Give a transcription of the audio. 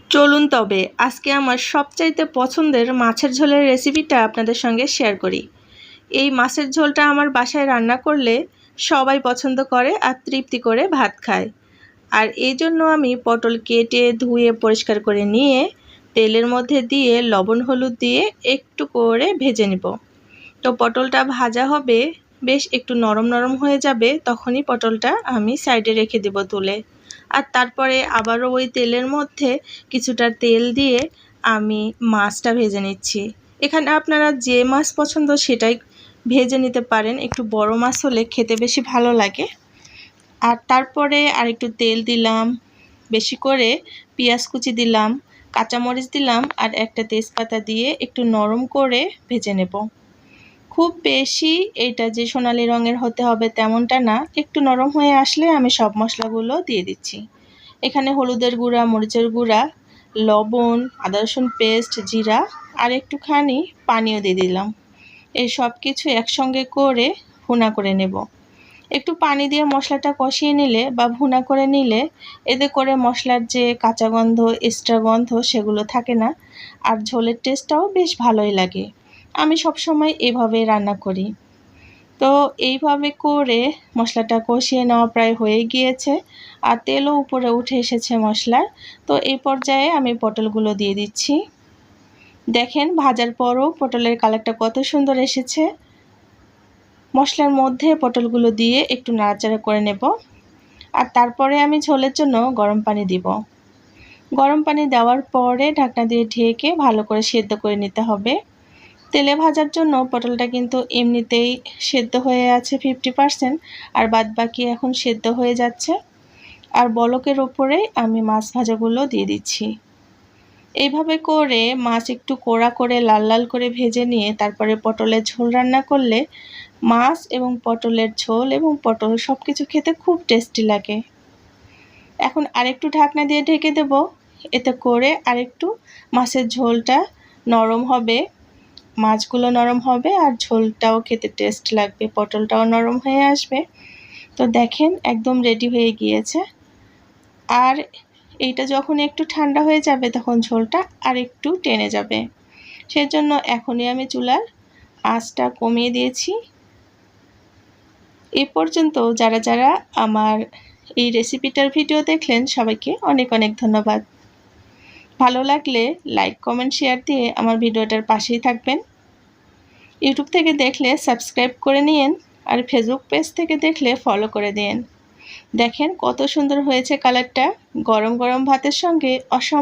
চলুন তবে আজকে আমার সবচাইতে পছন্দের মাছের ঝোলের রেসিপিটা আপনাদের সঙ্গে শেয়ার করি। এই মাছের ঝোলটা আমার বাসায় রান্না করলে সবাই পছন্দ করে আর তৃপ্তি করে ভাত খায়। আর এই জন্য আমি পটল কেটে ধুয়ে পরিষ্কার করে নিয়ে তেলের মধ্যে দিয়ে লবণ হলুদ দিয়ে একটু করে ভেজে নেব। তো পটলটা ভাজা হবে, বেশ একটু নরম নরম হয়ে যাবে, তখনই পটলটা আমি সাইডে রেখে দেব তুলে। আর তারপরে আবারও ওই তেলের মধ্যে কিছুটা তেল দিয়ে আমি মাছটা ভেজে নিচ্ছি। এখানে আপনারা যে মাছ পছন্দ সেটাই ভেজে নিতে পারেন, একটু বড় মাছ হলে খেতে বেশি ভালো লাগে। আর তারপরে আরেকটু তেল দিলাম, বেশি করে পেঁয়াজ কুচি দিলাম, কাঁচামরিচ দিলাম আর একটা তেজপাতা দিয়ে একটু নরম করে ভেজে নেব। খুব বেশি এটা যে সোনালি রঙের হতে হবে তেমনটা না, একটু নরম হয়ে আসলে আমি সব মশলাগুলো দিয়ে দিচ্ছি। এখানে হলুদের গুঁড়া, মরিচের গুঁড়া, লবণ, আদা রসুন পেস্ট, জিরা আর একটুখানি পানিও দিয়ে দিলাম। এই সব কিছু একসঙ্গে করে ভুনা করে নেব। একটু পানি দিয়ে মশলাটা কষিয়ে নিলে বা ভুনা করে নিলে এতে করে মশলার যে কাঁচা গন্ধ, এক্সট্রা গন্ধ সেগুলো থাকে না, আর ঝোলের টেস্টটাও বেশ ভালোই লাগে। আমি সবসময় এভাবে রান্না করি। তো এইভাবে করে মশলাটা কষিয়ে নেওয়া প্রায় হয়ে গিয়েছে আর তেলও উপরে উঠে এসেছে মশলার। তো এই পর্যায়ে আমি পটলগুলো দিয়ে দিচ্ছি। দেখেন ভাজার পরও পটলের কালারটা কত সুন্দর এসেছে। মশলার মধ্যে পটলগুলো দিয়ে একটু নাড়াচাড়া করে নেব। আর তারপরে আমি ঝোলের জন্য গরম পানি দিব। গরম পানি দেওয়ার পরে ঢাকনা দিয়ে ঢেকে ভালো করে সেদ্ধ করে নিতে হবে। তেলে ভাজার জন্য পটলটা কিন্তু এমনিতেই সেদ্ধ হয়ে আছে 50%, আর বাদবাকি এখন সেদ্ধ হয়ে যাচ্ছে। আর বলকের ওপরেই আমি মাছ ভাজাগুলো দিয়ে দিচ্ছি। এইভাবে করে মাছ একটু কড়া করে লাল লাল করে ভেজে নিয়ে তারপরে পটলের ঝোল রান্না করলে মাছ এবং পটলের ঝোল এবং পটল সব কিছু খেতে খুব টেস্টি লাগে। এখন আরেকটু ঢাকনা দিয়ে ঢেকে দেব, এতে করে আরেকটু মাছের ঝোলটা নরম হবে, মাছগুলো নরম হবে আর ঝোলটাও খেতে টেস্ট লাগবে, পটলটাও নরম হয়ে আসবে। তো দেখেন একদম রেডি হয়ে গিয়েছে। আর এইটা যখন একটু ঠান্ডা হয়ে যাবে তখন ঝোলটা আর একটু টেনে যাবে, সেজন্য এখনই আমি চুলার আঁচটা কমিয়ে দিয়েছি। এ পর্যন্ত যারা যারা আমার এই রেসিপিটার ভিডিও দেখলেন সবাইকে অনেক অনেক ধন্যবাদ। ভালো লাগলে লাইক, কমেন্ট, শেয়ার দিয়ে আমার ভিডিওটার পাশেই থাকবেন। ইউটিউব থেকে দেখলে সাবস্ক্রাইব করে নিন আর ফেসবুক পেজ থেকে দেখলে ফলো করে দিন। দেখেন কত সুন্দর হয়েছে কালারটা, গরম গরম ভাতের সঙ্গে